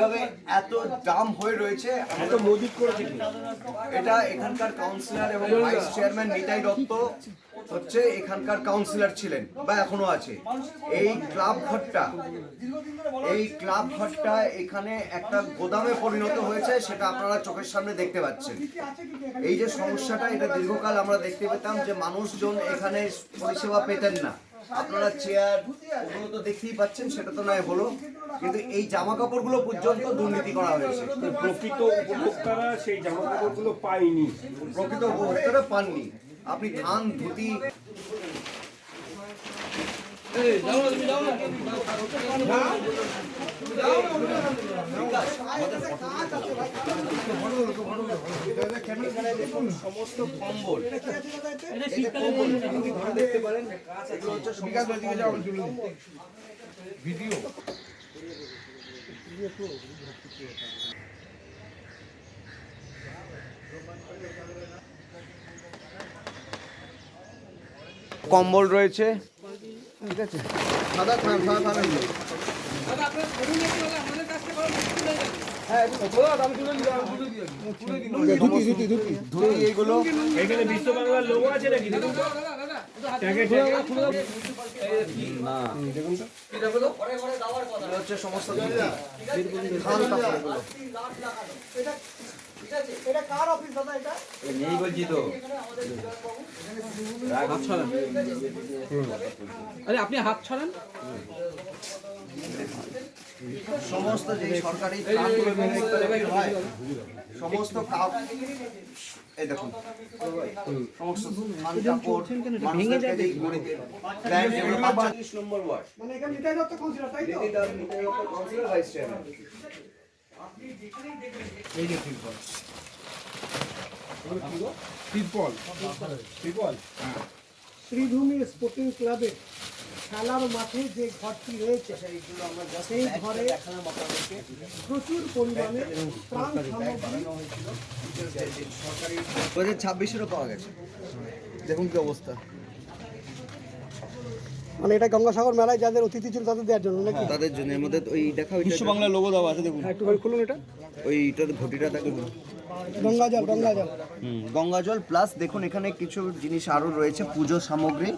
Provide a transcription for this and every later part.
এইভাবে এত জাম হয়ে রয়েছে, এত মজুত করেছে কি? এটা এখানকার কাউন্সিলর এবং ভাইস চেয়ারম্যান নিতাই দত্ত হচ্ছে এখানকার কাউন্সিলর ছিলেন বা এখনো আছে। এই ক্লাব ঘরটা এখানে একটা গোদামে পরিণত হয়েছে, সেটা আপনারা চোখের সামনে দেখতে পাচ্ছেন। এই যে সমস্যাটা, এটা দীর্ঘকাল আমরা দেখতে পেতাম যে মানুষজন এখানে পরিষেবা পেতেন না। আপনারা চেয়ার ওগুলো তো দেখতেই পাচ্ছেন, সেটা তো নয় হলো, কিন্তু এই জামা কাপড়গুলো পর্যন্ত দুর্নীতি করা হয়েছে। প্রকৃত উপভোক্তারা সেই জামা কাপড়গুলো পায়নি, প্রকৃত উপভোক্তারা পাননি। আপনি থান ধুতি সমস্ত কম্বল দেখতে পারেন, এগুলো হচ্ছে ভিডিও। কম্বল রয়েছে, ঠিক আছে। সাদা এইগুলো এখানে বিশ্ব বাংলার লোগো আছে নাকি? দেখুন তো হচ্ছে সমস্ত নেই বলছি তো। আরে আপনি হাত ছড়ান। সমস্ত যে সরকারি সমস্ত এই দেখুন সমস্ত ভেঙে যাবে। নম্বর ওয়ার্ড মানে এখানে নিতাই দত্ত কাউন্সিলর, তাই তো? Nitai Dutta councillor, vice chairman. এই যে ত্রিপল শ্রীভূমি স্পোর্টিং ক্লাবে খেলার মাঠে যে ঘরটি রয়েছে সেই ঘরে প্রচুর পরিমাণে ত্রাণ সামগ্রী 2026-এরও পাওয়া গেছে। দেখুন কি অবস্থা। মানে এটা গঙ্গাসাগর মেলায় যাদের অতিথি ছিল তাদের দেওয়ার জন্য নাকি? তাদের জন্য। এর মধ্যে ওই দেখা বিশ্ব বাংলার লোগো দেওয়া আছে, দেখুন। একটু খুলুন এটা। ওইটার ঘটিটা দেখুন, গঙ্গাজল গঙ্গাজল প্লাস দেখুন এখানে কিছু জিনিস আরও রয়েছে, পুজো সামগ্রী।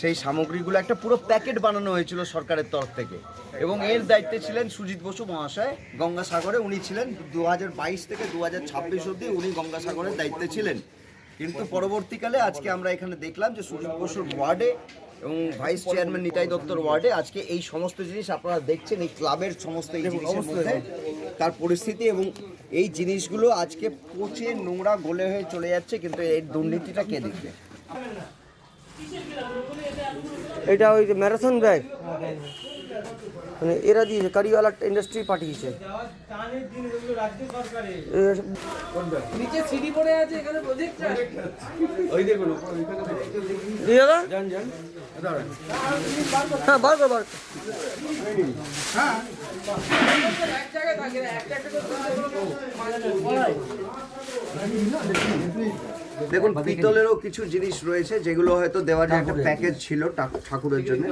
সেই সামগ্রীগুলো একটা পুরো প্যাকেট বানানো হয়েছিল সরকারের তরফ থেকে, এবং এর দায়িত্বে ছিলেন সুজিত বসু মহাশয় গঙ্গাসাগরে। উনি ছিলেন 2022 থেকে 2026 অবধি উনি গঙ্গাসাগরের দায়িত্বে ছিলেন। কিন্তু পরবর্তীকালে আজকে আমরা এখানে দেখলাম যে সুজিত বসুর ওয়ার্ডে এবং ভাইস চেয়ারম্যান নিতাই দত্তর ওয়ার্ডে আজকে এই সমস্ত জিনিস আপনারা দেখছেন, এই ক্লাবের সমস্ত এই জিনিসের মধ্যে তার পরিস্থিতি, এবং এই জিনিসগুলো আজকে পচে নোংরা গলে হয়ে চলে যাচ্ছে। কিন্তু এই দুর্নীতিটা কে দেখবে? এটা ওই যে ম্যারাথন ব্যাগ মানে এরা দিয়েছে, কারিওয়ালা ইন্ডাস্ট্রি পাঠিয়েছে। নিচে সিডি পড়ে আছে, এখানে প্রজেক্টর। ওই দেখুন দিয়ে দাদা, হ্যাঁ বার কর বার। এক জায়গায় থাকে না, একটা একটা করে দেখুন পিতলেরও কিছু জিনিস রয়েছে যেগুলো হয়তো দেওয়ার যে একটা প্যাকেজ ছিল ঠাকুরের জন্য।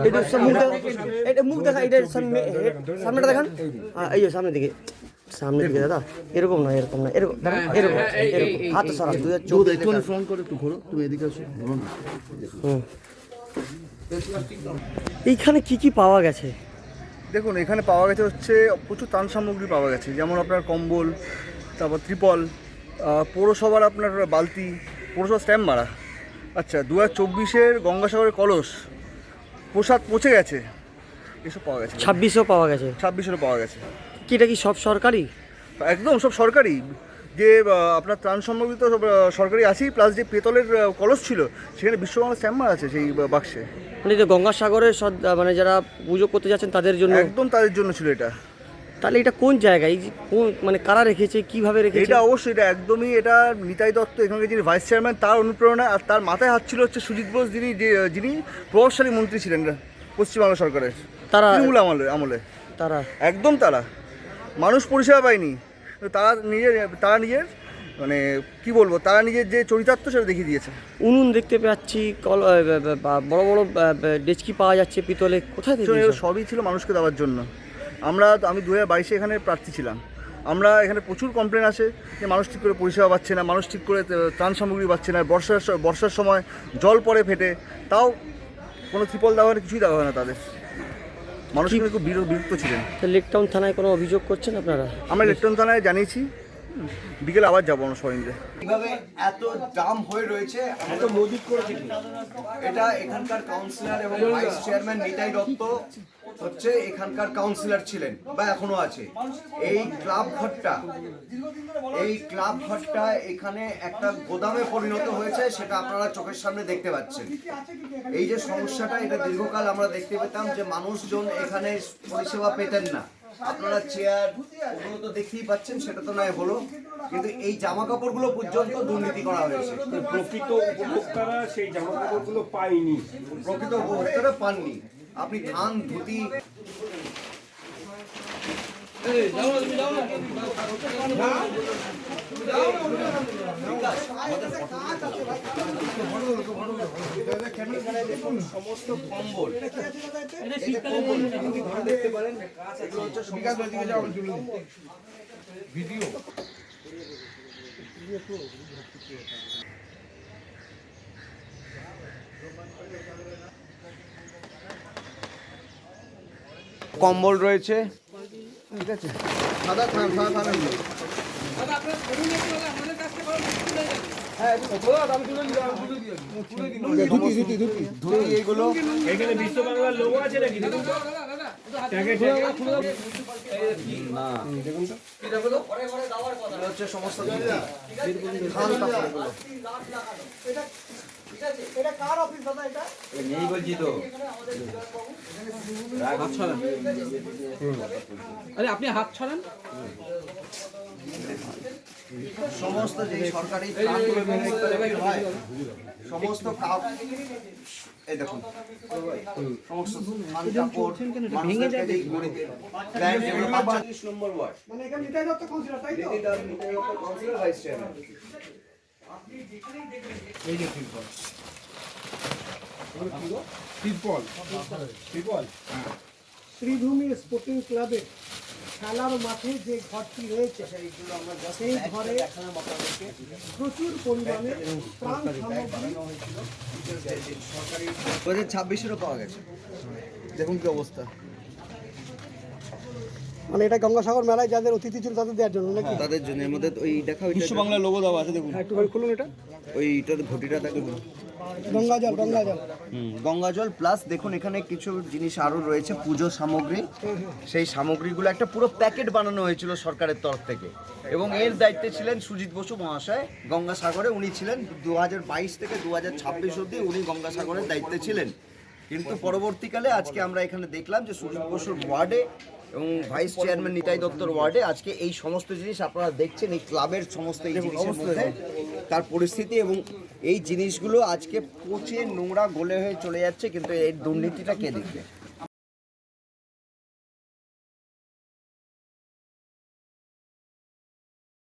এটা এটা মুখ দেখা, এটা সামনেটা দেখান। এই যে সামনের দিকে, সামনের দিকে দাদা, এরকম না এরকম না, এরকম এরকম এরকম হাত সরা 2024 ফ্রন্ট করে একটু ঘোরো, তুমি এদিকে আসো। এইখানে কি কি পাওয়া গেছে? দেখুন এখানে পাওয়া গেছে হচ্ছে প্রচুর ত্রাণ সামগ্রী পাওয়া গেছে, যেমন আপনার কম্বল, তারপর ত্রিপল, পৌরসভার আপনার বালতি, পৌরসভা স্ট্যাম্প মারা। আচ্ছা 2024-এর গঙ্গাসাগরের কলস, প্রসাদ পচে গেছে, এসব পাওয়া গেছে। 26ও পাওয়া গেছে, 26-এরও পাওয়া গেছে। কি এটা কি সব সরকারি? একদম সব সরকারি। যে আপনার ত্রাণ সামগ্রী তো সব সরকারি আছেই, প্লাস যে পেতলের কলস ছিল সেখানে বিশ্ববাংলা স্ট্যাম্প মারা আছে সেই বাক্সে। মানে যে গঙ্গাসাগরের মানে যারা পুজো করতে যাচ্ছেন তাদের জন্য? একদম তাদের জন্য ছিল এটা। তাহলে এটা কোন জায়গায়, কোন মানে কারা রেখেছে, কিভাবে রেখেছে? এটা অবশ্যই এটা একদমই এটা নিতাই দত্ত এখানকার যিনি ভাইস চেয়ারম্যান তার অনুপ্রেরণা, আর তার মাথায় হাত ছিল হচ্ছে সুজিত বোস, যিনি প্রভাবশালী মন্ত্রী ছিলেন পশ্চিমবাংলা সরকারের তারা তৃণমূল আমলে। তারা একদম তারা মানুষ পরিষেবা পায়নি, তারা নিজের মানে কি বলবো, তারা নিজের যে চরিতার্থ সেটা দেখিয়ে দিয়েছে। উনুন দেখতে পাচ্ছি, বড় বড় ডেচকি পাওয়া যাচ্ছে পিতলে, কোথায় থেকে? সবই ছিল মানুষকে দেওয়ার জন্য। আমি 2022-এ এখানে প্রার্থী ছিলাম। আমরা এখানে প্রচুর কমপ্লেন আসে যে মানুষ ঠিক করে পরিষেবা পাচ্ছে না, মানুষ ঠিক করে ত্রাণ সামগ্রী পাচ্ছে না, বর্ষার সময় জল পড়ে ফেটে, তাও কোনো ত্রিপল দেওয়া হয় না, কিছুই দেওয়া হয় না তাদের। মানুষ কিন্তু খুব বিরক্ত ছিলেন। লেকটাউন থানায় কোনো অভিযোগ করছেন আপনারা? আমরা লেকটাউন থানায় জানিয়েছি, বিকেলে আবার যাবো আমরা সবাই মিলে। এইভাবে এত জাম হয়ে রয়েছে, এত মজুত করেছে কি? এটা এখানকার কাউন্সিলর এবং ভাইস চেয়ারম্যান নিতাই দত্ত হচ্ছে এখানকার কাউন্সিলর ছিলেন বা এখনো আছে। এই ক্লাব ঘরটা এখানে একটা গোদামে পরিণত হয়েছে, সেটা আপনারা চোখের সামনে দেখতে পাচ্ছেন। এই যে সমস্যাটা, এটা দীর্ঘকাল আমরা দেখতে পেতাম যে মানুষজন এখানে পরিষেবা পেতেন না। আপনারা চেয়ার ওগুলো তো দেখতেই পাচ্ছেন, সেটা তো নয় হলো, কিন্তু এই জামা কাপড়গুলো পর্যন্ত দুর্নীতি করা হয়েছে। প্রকৃত উপভোক্তারা সেই জামা কাপড়গুলো পায়নি। প্রকৃত উপভোক্তারা পাননি। আপনি ধান ধুতি সমস্ত কম্বল দেখতে পারেন, এগুলো হচ্ছে ভিডিও। কম্বল রয়েছে, ঠিক আছে। দাদা আপনার ধরুন একটু হলে আমাদের কাছ থেকে ধুতি এগুলো এখানে বিশ্ব বাংলার লোগো আছে নাকি? দেখুন তো। ট্যাগে ট্যাগে। না, দেখুন তো, এগুলো হচ্ছে সমস্ত ধুতি, ধান কাপড় এগুলো। এটা কার অফিস দাদা? এটা নেই বলছি তো। আরে আপনি হাত ছড়ান। সমস্ত যে সরকারি কাজগুলো হয়, সমস্ত কাজ এই দেখুন, সমস্ত ধান কাপড় ভেঙে যাবে। 35 নম্বর ওয়ার্ড, মানে এখানে নিতাই দত্ত কাউন্সিলর, তাই তো? Councillor vice chairman. Sreebhumi sporting ক্লাবে খেলার মাঠে যে ঘরটি রয়েছে, সেই ঘরে প্রচুর পরিমাণে ত্রাণ সামগ্রী 2026-এরও পাওয়া গেছে। দেখুন কি অবস্থা। মানে এটা গঙ্গাসাগর মেলায় যাদের অতিথি ছিল তাদের দেওয়ার জন্য নাকি? তাদের জন্য এর মধ্যে ওই দেখা বিশ্ব বাংলার লোগো দেওয়া আছে দেখুন। একটু খুলুন এটা। ওইটার ঘটিটা দেখুন, গঙ্গাজল গঙ্গাজল প্লাস দেখুন এখানে কিছু জিনিস আরও রয়েছে, পুজো সামগ্রী। সেই সামগ্রীগুলো একটা পুরো প্যাকেট বানানো হয়েছিল সরকারের তরফ থেকে, এবং এর দায়িত্বে ছিলেন সুজিত বসু মহাশয় গঙ্গাসাগরে। উনি ছিলেন 2022 থেকে 2026 অবধি উনি গঙ্গাসাগরের দায়িত্বে ছিলেন। কিন্তু পরবর্তীকালে আজকে আমরা এখানে দেখলাম যে সুজিত বসুর ওয়ার্ডে এবং ভাইস চেয়ারম্যান নিতাই দত্তর ওয়ার্ডে আজকে এই সমস্ত জিনিস আপনারা দেখছেন, এই ক্লাবের সমস্ত এই জিনিসের মধ্যে তার পরিস্থিতি, এবং এই জিনিসগুলো আজকে পচে নোংরা গলে হয়ে চলে যাচ্ছে, কিন্তু এই দুর্নীতিটা কে দেখবে?